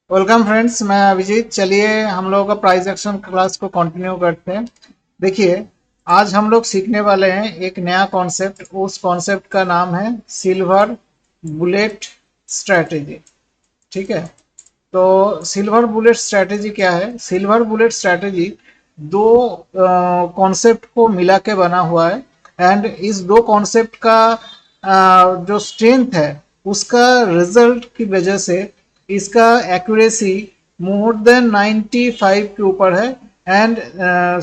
Welcome friends, मैं अभिजीत। चलिए हम लोगों का प्राइस एक्शन क्लास को कंटिन्यू करते हैं। देखिए, आज हम लोग सीखने वाले हैं एक नया कॉन्सेप्ट। उस कॉन्सेप्ट का नाम है सिल्वर बुलेट स्ट्रैटेजी। ठीक है, तो सिल्वर बुलेट स्ट्रैटेजी क्या है? सिल्वर बुलेट स्ट्रैटेजी दो कॉन्सेप्ट को मिला के बना हुआ है। एंड इस दो कॉन्सेप्ट का जो स्ट्रेंथ है उसका रिजल्ट की वजह से इसका एक्यूरेसी मोर देन 95 के ऊपर है। एंड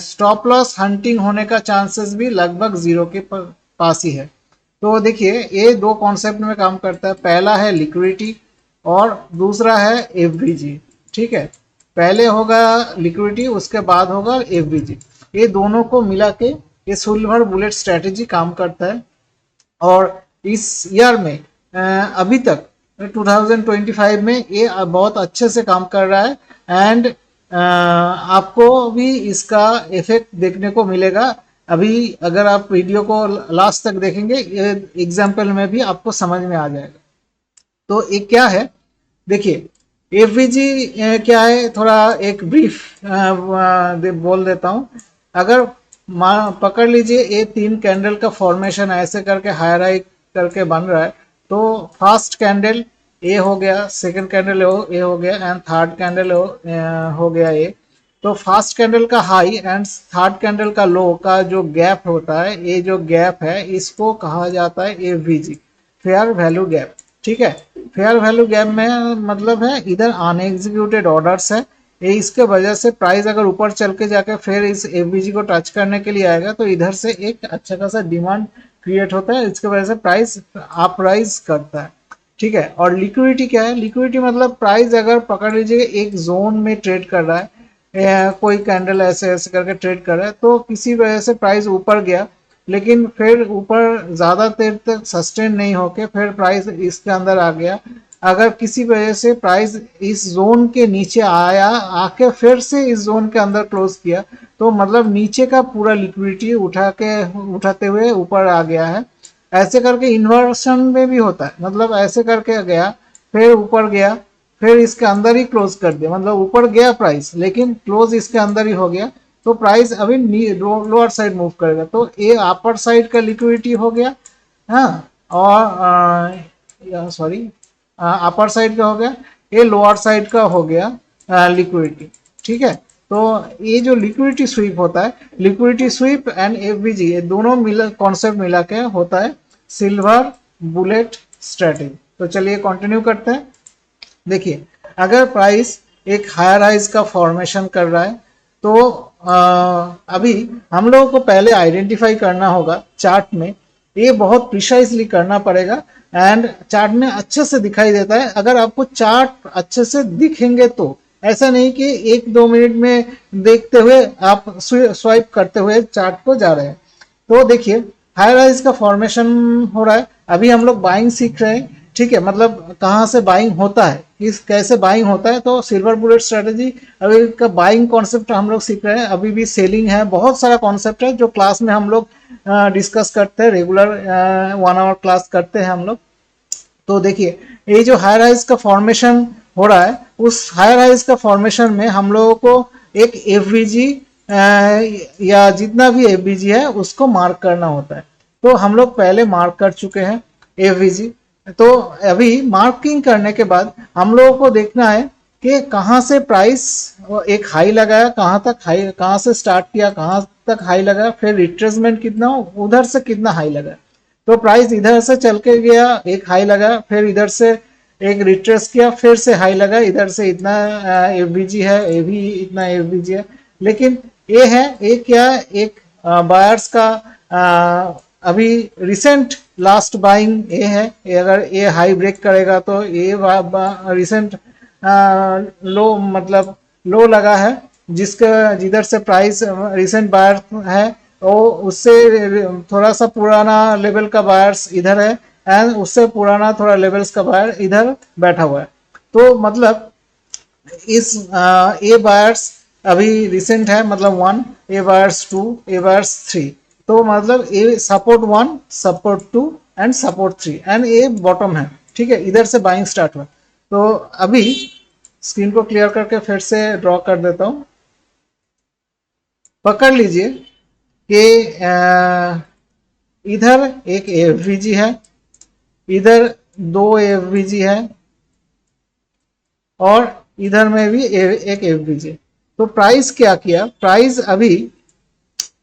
स्टॉप लॉस हंटिंग होने का चांसेस भी लगभग जीरो के पास ही है। तो देखिए, ये दो कॉन्सेप्ट में काम करता है। पहला है लिक्विडिटी और दूसरा है एफवीजी। ठीक है, पहले होगा लिक्विडिटी, उसके बाद होगा एफवीजी। ये दोनों को मिला के ये सिल्वर बुलेट स्ट्रेटेजी काम करता है। और इस ईयर में अभी तक 2025 में ये बहुत अच्छे से काम कर रहा है। एंड आपको भी इसका इफेक्ट देखने को मिलेगा। अभी अगर आप वीडियो को लास्ट तक देखेंगे, ये एग्जाम्पल में भी आपको समझ में आ जाएगा। तो ये क्या है, देखिए, एफवीजी क्या है, थोड़ा एक ब्रीफ बोल देता हूँ। अगर पकड़ लीजिए, ये तीन कैंडल का फॉर्मेशन ऐसे करके हायर हाई करके बन रहा है। तो फर्स्ट कैंडल ए हो गया, सेकंड कैंडल ए हो गया एंड थर्ड कैंडल हो गया ए। तो फर्स्ट कैंडल का हाई एंड थर्ड कैंडल का लो का जो गैप होता है, ये जो गैप है इसको कहा जाता है एफवीजी, फेयर वैल्यू गैप। ठीक है, फेयर वैल्यू गैप में मतलब है इधर अनएग्जीक्यूटेड ऑर्डर्स है। ये इसके वजह से प्राइस अगर ऊपर चल के जाकर फिर इस एफबीजी को टच करने के लिए आएगा तो इधर से एक अच्छा खासा डिमांड क्रिएट होता है। इसके वजह से प्राइस अप राइज करता है। ठीक है, और लिक्विडिटी क्या है? लिक्विडिटी मतलब प्राइस अगर पकड़ लीजिए एक जोन में ट्रेड कर रहा है, कोई कैंडल ऐसे ऐसे करके ट्रेड कर रहा है, तो किसी वजह से प्राइस ऊपर गया लेकिन फिर ऊपर ज़्यादा देर तक सस्टेन नहीं होके फिर प्राइस इसके अंदर आ गया। अगर किसी वजह से प्राइस इस जोन के नीचे आया, आके फिर से इस जोन के अंदर क्लोज किया, तो मतलब नीचे का पूरा लिक्विडिटी उठाते हुए ऊपर आ गया है। ऐसे करके इन्वर्सन में भी होता है, मतलब ऐसे करके गया फिर ऊपर गया फिर इसके अंदर ही क्लोज कर दिया, मतलब ऊपर गया प्राइस लेकिन क्लोज इसके अंदर ही हो गया। तो प्राइस अभी लोअर साइड मूव करेगा। तो ये अपर साइड का लिक्विडिटी हो गया। हाँ, और सॉरी, अपर साइड का हो गया, ये लोअर साइड का हो गया लिक्विडिटी। ठीक है, तो ये जो लिक्विडिटी स्वीप होता है, लिक्विडिटी स्वीप एंड एफबीजी, ये दोनों मिला कॉन्सेप्ट मिला के होता है सिल्वर बुलेट स्ट्रेटेजी। तो चलिए कंटिन्यू करते हैं। देखिए, अगर प्राइस एक हायर राइज का फॉर्मेशन कर रहा है तो अभी हम लोगों को पहले आइडेंटिफाई करना होगा चार्ट में। ये बहुत प्रिसाइजली करना पड़ेगा एंड चार्ट में अच्छे से दिखाई देता है अगर आपको चार्ट अच्छे से दिखेंगे तो। ऐसा नहीं कि एक दो मिनट में देखते हुए आप स्वाइप करते हुए चार्ट को जा रहे हैं। तो देखिए, हाई राइज का फॉर्मेशन हो रहा है, अभी हम लोग बाइंग सीख रहे हैं। ठीक है, मतलब कहाँ से बाइंग होता है, किस कैसे बाइंग होता है। तो सिल्वर बुलेट स्ट्रेटेजी अभी का बाइंग कॉन्सेप्ट हम लोग सीख रहे हैं। अभी भी सेलिंग है, बहुत सारा कॉन्सेप्ट है जो क्लास में हम लोग डिस्कस करते हैं। रेगुलर 1 आवर क्लास करते हैं हम लोग। तो देखिए, ये जो हाई राइज का फॉर्मेशन हो रहा है, उस हाई राइज का फॉर्मेशन में हम लोगों को एक एफवीजी या जितना भी एफवीजी है उसको मार्क करना होता है। तो हम लोग पहले मार्क कर चुके हैं एफवीजी। तो अभी मार्किंग करने के बाद हम लोगों को देखना है कि कहाँ से प्राइस एक हाई लगाया, कहाँ तक हाई, कहाँ से स्टार्ट किया, कहाँ तक हाई लगा, फिर रिट्रेसमेंट कितना, उधर से कितना हाई लगा। तो प्राइस इधर से चल के गया, एक हाई लगा, फिर इधर से एक रिट्रेस किया, फिर से हाई लगा, इधर से इतना एफबीजी है, ये भी इतना एफबीजी है। लेकिन ये है, ये क्या, एक बायर्स का अभी रिसेंट लास्ट बाइंग ये है। ये अगर ये हाई ब्रेक करेगा तो ये रिसेंट लो, मतलब लो लगा है, जिसका जिधर से प्राइस रिसेंट बायर है वो उससे थोड़ा सा पुराना लेवल का बायर्स इधर है एंड उससे पुराना थोड़ा लेवल्स का बायर इधर बैठा हुआ है। तो मतलब इस ए बायर्स अभी रिसेंट है, मतलब 1, ए बायर्स 2, ए बायर्स 3। तो मतलब a support 1, support 2 and support 3 and A bottom है। ठीक है, इधर से बाइंग स्टार्ट हुआ। तो अभी स्क्रीन को क्लियर करके फिर से ड्रॉ कर देता हूं। पकड़ लीजिए कि इधर एक एफवीजी है, इधर 2 एफवीजी है और इधर में भी एक एफवीजी। तो प्राइस क्या किया, प्राइस अभी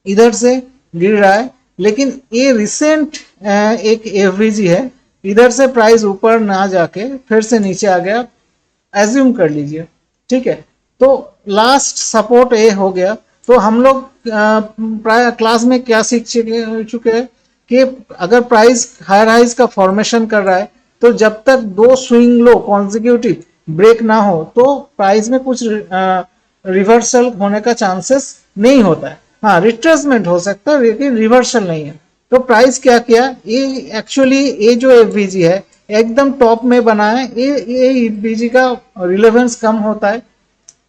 इधर से गिर रहा है, लेकिन ये रिसेंट एक एफवीजी है, इधर से प्राइस ऊपर ना जाके फिर से नीचे आ गया, एज्यूम कर लीजिए, ठीक है। तो लास्ट सपोर्ट ए हो गया। तो हम लोग प्राय क्लास में क्या सीख चुके हैं कि अगर प्राइस हायर हाइज का फॉर्मेशन कर रहा है तो जब तक 2 स्विंग लो कॉन्जिक्यूटिव ब्रेक ना हो तो प्राइस में कुछ रिवर्सल होने का चांसेस नहीं होता है। हाँ, रिट्रेसमेंट हो सकता है लेकिन रिवर्सल नहीं है। तो प्राइस क्या किया, ये एक्चुअली ये जो एफवीजी है एकदम टॉप में बना है, ये एफवीजी का रिलेवेंस कम होता है।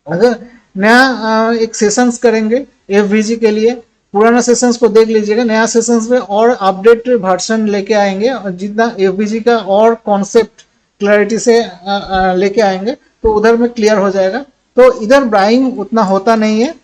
अगर नया एक सेशंस करेंगे एफवीजी के लिए, पुराना सेशंस को देख लीजिएगा, नया सेशंस में और अपडेट वर्जन लेके आएंगे और जितना एफवीजी का और कॉन्सेप्ट क्लैरिटी से लेके आएंगे तो उधर में क्लियर हो जाएगा। तो इधर बाइंग उतना होता नहीं है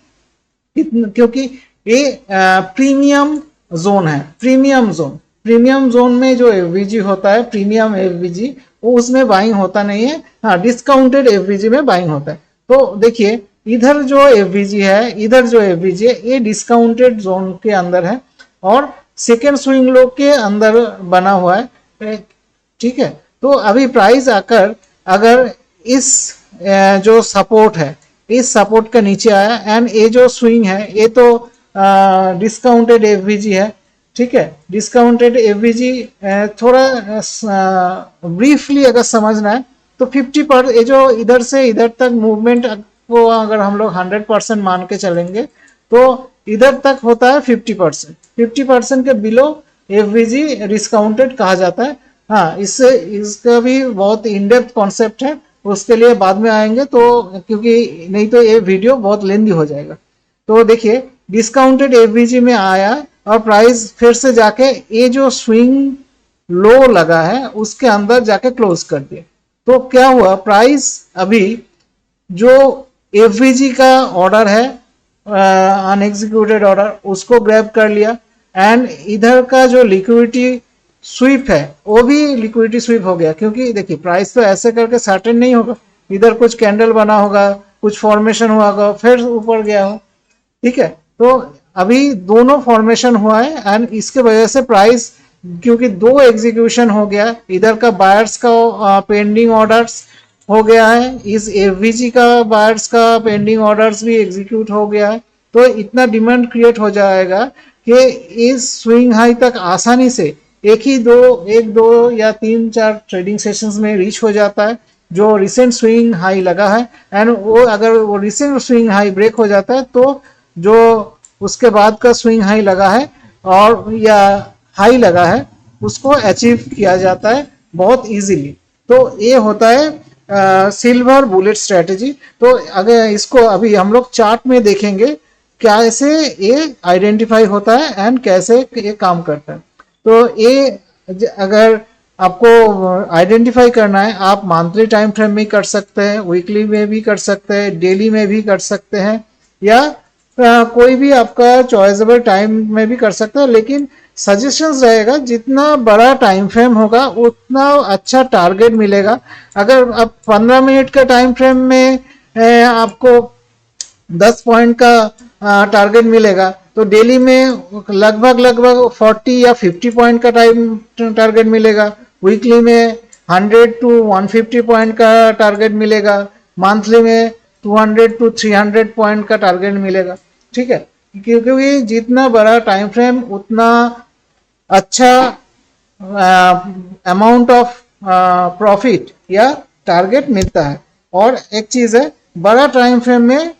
क्योंकि ये प्रीमियम जोन है। प्रीमियम जोन में जो एफवीजी होता है, प्रीमियम एफवीजी, वो उसमें बाइंग होता नहीं है। हाँ, डिस्काउंटेड एफवीजी में बाइंग होता है। तो देखिए इधर जो एफवीजी है, इधर जो एफवीजी है, ये डिस्काउंटेड जोन के अंदर है और सेकेंड स्विंग लो के अंदर बना हुआ है, ठीक है। तो अभी प्राइस आकर अगर इस जो सपोर्ट है, इस सपोर्ट का नीचे आया एंड ये जो स्विंग है ये तो डिस्काउंटेड एफवीजी है, ठीक है। डिस्काउंटेड एफवीजी थोड़ा ब्रीफली अगर समझना है तो 50% ये जो इधर से इधर तक मूवमेंट को अगर हम लोग 100% मान के चलेंगे तो इधर तक होता है 50% के बिलो एफवीजी डिस्काउंटेड कहा जाता है। हाँ, इससे इसका भी बहुत इन डेप्थ कॉन्सेप्ट है, उसके लिए बाद में आएंगे तो, क्योंकि नहीं तो ये वीडियो बहुत लेंदी हो जाएगा। तो देखिए डिस्काउंटेड एफवीजी में आया और प्राइस फिर से जाके ये जो स्विंग लो लगा है उसके अंदर जाके क्लोज कर दिया। तो क्या हुआ, प्राइस अभी जो एफवीजी का ऑर्डर है अनएग्जीक्यूटेड ऑर्डर, उसको ग्रैब कर लिया एंड इधर का जो लिक्विडिटी स्वीप है वो भी लिक्विडिटी स्वीप हो गया, क्योंकि देखिए प्राइस तो ऐसे करके सर्टेन नहीं होगा, इधर कुछ कैंडल बना होगा, कुछ फॉर्मेशन हुआ होगा, फिर ऊपर गया हो, ठीक है। तो अभी दोनों फॉर्मेशन हुआ है एंड इसके वजह से प्राइस, क्योंकि 2 एग्जीक्यूशन हो गया, इधर का बायर्स का पेंडिंग ऑर्डर्स हो गया है, इस एफवीजी का बायर्स का पेंडिंग ऑर्डर्स भी एग्जीक्यूट हो गया है, तो इतना डिमांड क्रिएट हो जाएगा कि इस स्विंग हाई तक आसानी से एक दो या 3-4 ट्रेडिंग सेशंस में रीच हो जाता है जो रिसेंट स्विंग हाई लगा है। एंड वो अगर वो रिसेंट स्विंग हाई ब्रेक हो जाता है तो जो उसके बाद का स्विंग हाई लगा है और या हाई लगा है उसको अचीव किया जाता है बहुत इजीली। तो ये होता है सिल्वर बुलेट स्ट्रेटेजी। तो अगर इसको अभी हम लोग चार्ट में देखेंगे कैसे ये आइडेंटिफाई होता है एंड कैसे ये काम करता है। तो ये अगर आपको आइडेंटिफाई करना है, आप मंथली टाइम फ्रेम में कर सकते हैं, वीकली में भी कर सकते हैं, डेली में भी कर सकते हैं, या कोई भी आपका चॉइसेबल टाइम में भी कर सकते हैं। लेकिन सजेशंस रहेगा जितना बड़ा टाइम फ्रेम होगा उतना अच्छा टारगेट मिलेगा। अगर आप 15 मिनट का टाइम फ्रेम में आपको 10 पॉइंट का टारगेट मिलेगा तो डेली में लगभग 40 या 50 पॉइंट का टारगेट मिलेगा, वीकली में 100 to 150 पॉइंट का टारगेट मिलेगा, मंथली में 200 to 300 पॉइंट का टारगेट मिलेगा, ठीक है। क्योंकि जितना बड़ा टाइम फ्रेम उतना अच्छा अमाउंट ऑफ प्रॉफिट या टारगेट मिलता है। और एक चीज है, बड़ा टाइम फ्रेम में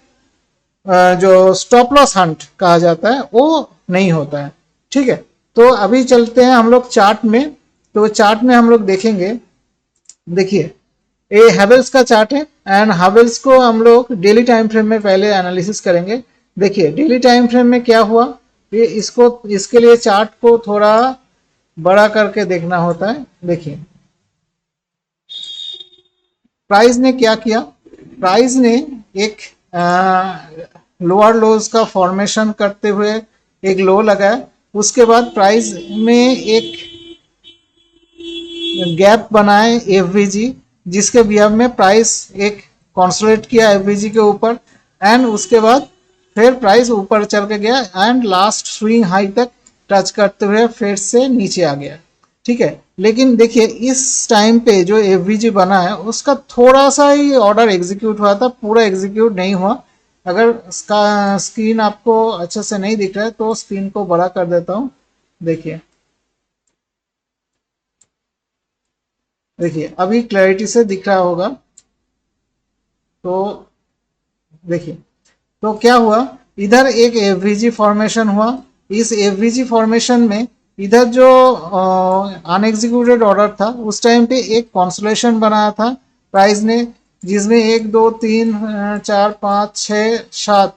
जो स्टॉप लॉस हंट कहा जाता है वो नहीं होता है, ठीक है। तो अभी चलते हैं हम लोग चार्ट में। तो चार्ट में हम लोग देखेंगे, देखिए ये हैवेल्स का चार्ट है एंड हैवेल्स को हम लोग डेली टाइम फ्रेम में पहले एनालिसिस करेंगे। देखिए डेली टाइम फ्रेम में क्या हुआ, ये इसके लिए चार्ट को थोड़ा बड़ा करके देखना होता है। देखिए प्राइस ने क्या किया, प्राइस ने एक लोअर लोज का फॉर्मेशन करते हुए एक लो लगाया, उसके बाद प्राइस में एक गैप बनाए एफवीजी, जिसके बिहाफ में प्राइस एक कॉन्सोलेट किया एफवीजी के ऊपर, एंड उसके बाद फिर प्राइस ऊपर चल के गया एंड लास्ट स्विंग हाई तक टच करते हुए फिर से नीचे आ गया। ठीक है, लेकिन देखिए इस टाइम पे जो एफवीजी बना है उसका थोड़ा सा ही ऑर्डर एग्जीक्यूट हुआ था, पूरा एग्जीक्यूट नहीं हुआ। अगर इसका स्क्रीन आपको अच्छे से नहीं दिख रहा है तो स्क्रीन को बड़ा कर देता हूँ। देखिए देखिए अभी क्लैरिटी से दिख रहा होगा। तो देखिए, तो क्या हुआ, इधर एक एफवीजी फॉर्मेशन हुआ। इस एफवीजी फॉर्मेशन में इधर जो अनएग्जीक्यूटेड ऑर्डर था उस टाइम पे एक कॉन्सोलेशन बनाया था प्राइस ने, जिसमें 1 2 3 4 5 6 7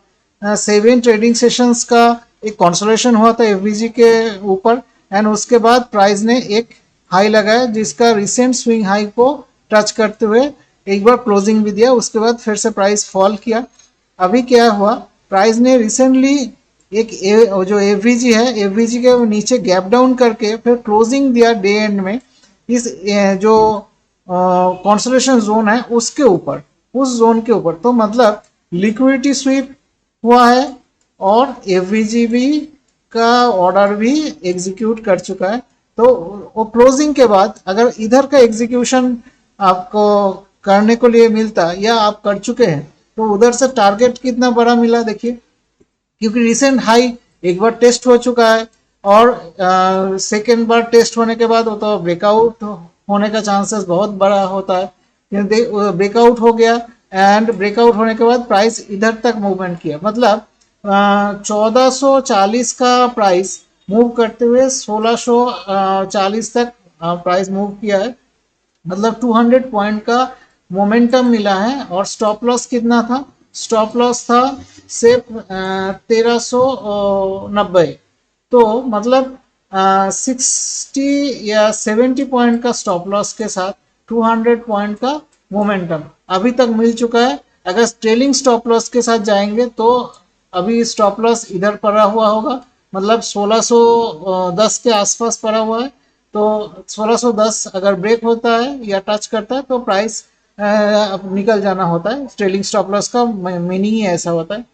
7 ट्रेडिंग सेशंस का एक कॉन्सोलेशन हुआ था एफवीजी के ऊपर, एंड उसके बाद प्राइस ने एक हाई लगाया जिसका रिसेंट स्विंग हाई को टच करते हुए एक बार क्लोजिंग भी दिया, उसके बाद फिर से प्राइस फॉल किया। अभी क्या हुआ, प्राइस ने रिसेंटली एक जो एफवीजी है एफवीजी के नीचे गैप डाउन करके फिर क्लोजिंग दिया डे एंड में इस जो कॉन्सोलेशन जोन है उसके ऊपर, उस जोन के ऊपर। तो मतलब लिक्विडिटी स्वीप हुआ है और एफवीजी भी का ऑर्डर भी एग्जीक्यूट कर चुका है। तो वो क्लोजिंग के बाद अगर इधर का एग्जीक्यूशन आपको करने को लिए मिलता या आप कर चुके हैं तो उधर से टारगेट कितना बड़ा मिला देखिए, क्योंकि रिसेंट हाई एक बार टेस्ट हो चुका है और सेकेंड बार टेस्ट होने के बाद वो तो ब्रेकआउट होने का चांसेस बहुत बड़ा होता है, क्योंकि ब्रेकआउट हो गया एंड ब्रेकआउट होने के बाद प्राइस इधर तक मूवमेंट किया। मतलब 1440 का प्राइस मूव करते हुए 1640 तक प्राइस मूव किया है, मतलब 200 पॉइंट का मोमेंटम मिला है। और स्टॉप लॉस कितना था, स्टॉप लॉस था सिर्फ 1390। तो मतलब 60 या 70 पॉइंट का स्टॉप लॉस के साथ 200 पॉइंट का मोमेंटम अभी तक मिल चुका है। अगर ट्रेलिंग स्टॉप लॉस के साथ जाएंगे तो अभी स्टॉप लॉस इधर पड़ा हुआ होगा, मतलब 1610 के आसपास पड़ा हुआ है। तो 1610 अगर ब्रेक होता है या टच करता है तो प्राइस निकल जाना होता है। ट्रेलिंग स्टॉप लॉस का मीनिंग ही ऐसा होता है।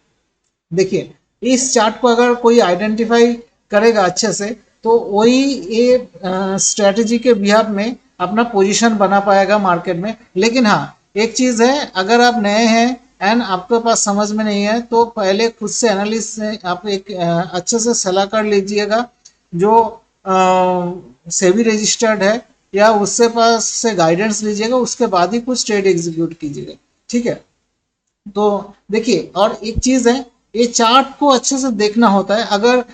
देखिए इस चार्ट को अगर कोई आइडेंटिफाई करेगा अच्छे से तो वही ये स्ट्रेटजी के बिहाफ में अपना पोजीशन बना पाएगा मार्केट में। लेकिन हाँ एक चीज है, अगर आप नए हैं एंड आपके पास समझ में नहीं है तो पहले खुद से एनालिस्ट से आप एक अच्छे से सलाह कर लीजिएगा जो सेबी रजिस्टर्ड है, या उससे पास से गाइडेंस लीजिएगा, उसके बाद ही कुछ ट्रेड एग्जीक्यूट कीजिएगा। ठीक है, तो देखिए और एक चीज है, ये चार्ट को अच्छे से देखना होता है। अगर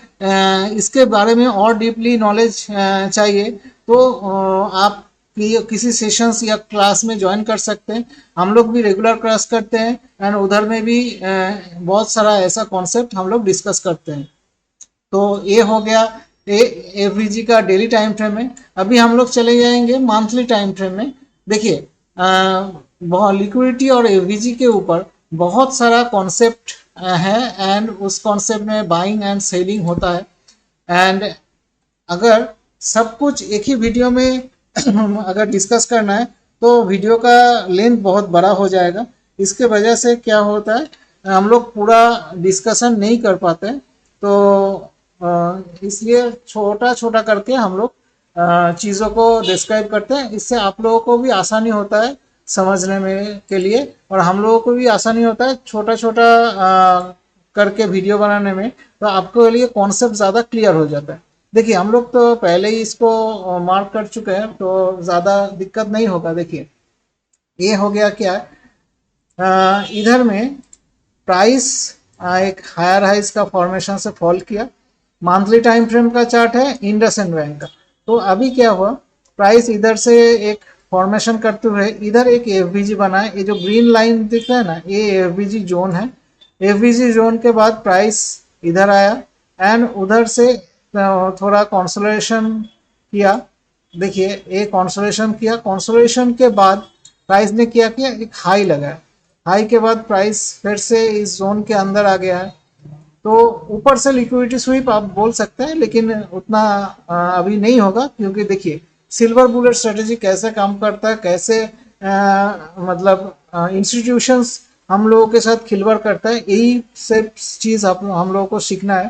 इसके बारे में और डीपली नॉलेज चाहिए तो आप किसी सेशंस या क्लास में ज्वाइन कर सकते हैं। हम लोग भी रेगुलर क्लास करते हैं एंड उधर में भी बहुत सारा ऐसा कॉन्सेप्ट हम लोग डिस्कस करते हैं। तो ये हो गया एफवीजी का डेली टाइम फ्रेम में। अभी हम लोग चले जाएंगे मंथली टाइम फ्रेम में। देखिए लिक्विडिटी और एफवीजी के ऊपर बहुत सारा कॉन्सेप्ट है एंड उस कॉन्सेप्ट में बाइंग एंड सेलिंग होता है। एंड अगर सब कुछ एक ही वीडियो में अगर डिस्कस करना है तो वीडियो का लेंथ बहुत बड़ा हो जाएगा। इसके वजह से क्या होता है, हम लोग पूरा डिस्कशन नहीं कर पाते, तो इसलिए छोटा छोटा करके हम लोग चीज़ों को डिस्क्राइब करते हैं। इससे आप लोगों को भी आसानी होता है समझने में के लिए, और हम लोगों को भी आसानी होता है छोटा छोटा करके वीडियो बनाने में, तो आपके लिए कॉन्सेप्ट ज़्यादा क्लियर हो जाता है। देखिए हम लोग तो पहले ही इसको मार्क कर चुके हैं तो ज़्यादा दिक्कत नहीं होगा। देखिए ये हो गया क्या, इधर में प्राइस एक हायर हाइज का फॉर्मेशन से फॉल किया। मंथली टाइम फ्रेम का चार्ट है इंडसइंड बैंक का। तो अभी क्या हुआ, प्राइस इधर से एक फॉर्मेशन करते हुए इधर एक एफवीजी बना है। ये जो ग्रीन लाइन दिख रहा है ना, ये एफवीजी जोन है। एफवीजी जोन के बाद प्राइस इधर आया एंड उधर से थोड़ा कंसोलिडेशन किया। देखिए ये कंसोलिडेशन किया, कंसोलिडेशन के बाद प्राइस ने क्या किया, एक हाई लगाया। हाई के बाद प्राइस फिर से इस जोन के अंदर आ गया है, तो ऊपर से लिक्विडिटी स्वीप आप बोल सकते हैं, लेकिन उतना अभी नहीं होगा, क्योंकि देखिए सिल्वर बुलेट स्ट्रेटेजी कैसे काम करता है, कैसे मतलब इंस्टीट्यूशंस हम लोगों के साथ खिलवाड़ करता है, यही सब चीज़ हम लोगों को सीखना है।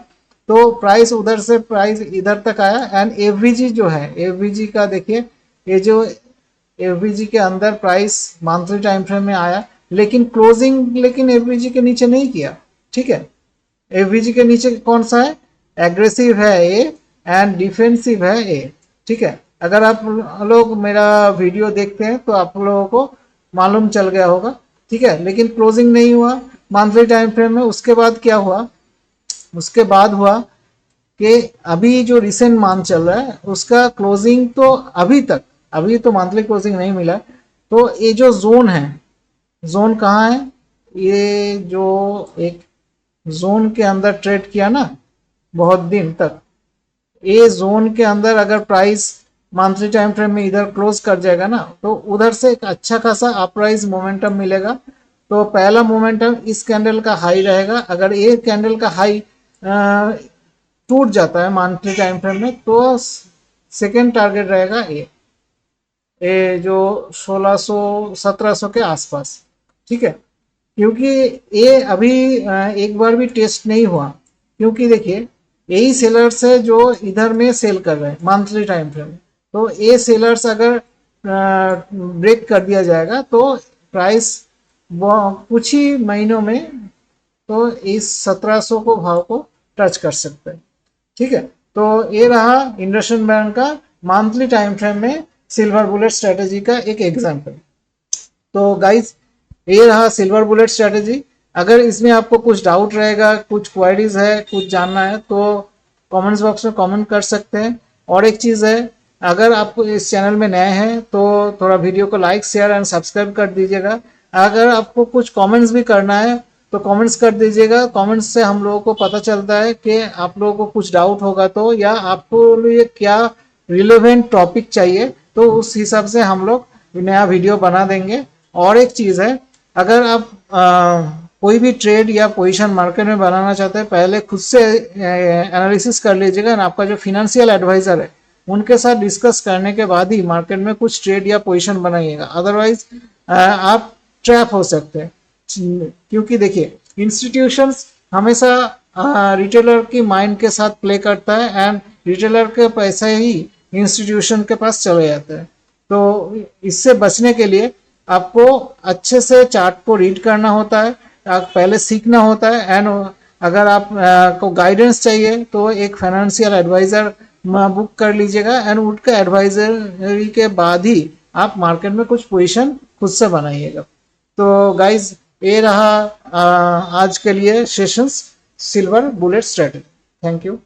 तो प्राइस उधर से प्राइस इधर तक आया, एंड एफवीजी जो है, एफवीजी का देखिए, ये जो एफवीजी के अंदर प्राइस मंथली टाइम फ्रेम में आया, लेकिन क्लोजिंग लेकिन एफवीजी के नीचे नहीं किया। ठीक है, एफवीजी के नीचे कौन सा है, एग्रेसिव है ए एंड डिफेंसिव है ए। ठीक है, अगर आप लोग मेरा वीडियो देखते हैं तो आप लोगों को मालूम चल गया होगा। ठीक है, लेकिन क्लोजिंग नहीं हुआ मंथली टाइम फ्रेम में। उसके बाद क्या हुआ, उसके बाद हुआ कि अभी जो रिसेंट मंथ चल रहा है उसका क्लोजिंग तो अभी तो मंथली क्लोजिंग नहीं मिला। तो ये जो जोन है, जोन कहाँ है, ये जो एक जोन के अंदर ट्रेड किया ना बहुत दिन तक, ये जोन के अंदर अगर प्राइस मंथली टाइम फ्रेम में इधर क्लोज कर जाएगा ना, तो उधर से एक अच्छा खासा अपराइज मोमेंटम मिलेगा। तो पहला मोमेंटम इस कैंडल का हाई रहेगा। अगर ये कैंडल का हाई टूट जाता है मंथली टाइम फ्रेम में, तो सेकेंड टारगेट रहेगा ये जो 1600-1700 के आसपास। ठीक है, क्योंकि ये अभी एक बार भी टेस्ट नहीं हुआ, क्योंकि देखिए यही सेलर्स है जो इधर में सेल कर रहे हैं मंथली टाइम फ्रेम में। तो ये सेलर्स अगर ब्रेक कर दिया जाएगा तो प्राइस कुछ ही महीनों में तो इस 1700 को भाव को टच कर सकते हैं। ठीक है, तो ये रहा इंडसइंड बैंक का मंथली टाइम फ्रेम में सिल्वर बुलेट स्ट्रेटेजी का एक एग्जांपल। तो गाइस, ये रहा सिल्वर बुलेट स्ट्रेटेजी। अगर इसमें आपको कुछ डाउट रहेगा, कुछ क्वेरीज है, कुछ जानना है, तो कमेंट्स बॉक्स में कमेंट कर सकते हैं। और एक चीज़ है, अगर आप इस चैनल में नए हैं तो थोड़ा वीडियो को लाइक शेयर एंड सब्सक्राइब कर दीजिएगा। अगर आपको कुछ कमेंट्स भी करना है तो कमेंट्स कर दीजिएगा। कमेंट्स से हम लोगों को पता चलता है कि आप लोगों को कुछ डाउट होगा तो, या आपको लिए क्या रिलेवेंट टॉपिक चाहिए, तो उस हिसाब से हम लोग नया वीडियो बना देंगे। और एक चीज़ है, अगर आप कोई भी ट्रेड या पोजीशन मार्केट में बनाना चाहते हैं, पहले खुद से एनालिसिस कर लीजिएगा। आपका जो फिनेंशियल एडवाइजर है उनके साथ डिस्कस करने के बाद ही मार्केट में कुछ ट्रेड या पोजीशन बनाइएगा, अदरवाइज आप ट्रैप हो सकते हैं। क्योंकि देखिए इंस्टीट्यूशंस हमेशा रिटेलर की माइंड के साथ प्ले करता है, एंड रिटेलर के पैसे ही इंस्टीट्यूशन के पास चले जाते हैं। तो इससे बचने के लिए आपको अच्छे से चार्ट को रीड करना होता है, पहले सीखना होता है। एंड अगर आप को गाइडेंस चाहिए तो एक फाइनेंशियल एडवाइजर बुक कर लीजिएगा, एंड उनका एडवाइजरी के बाद ही आप मार्केट में कुछ पोजीशन खुद से बनाइएगा। तो गाइज, ये रहा आज के लिए sessions silver bullet strategy. Thank you.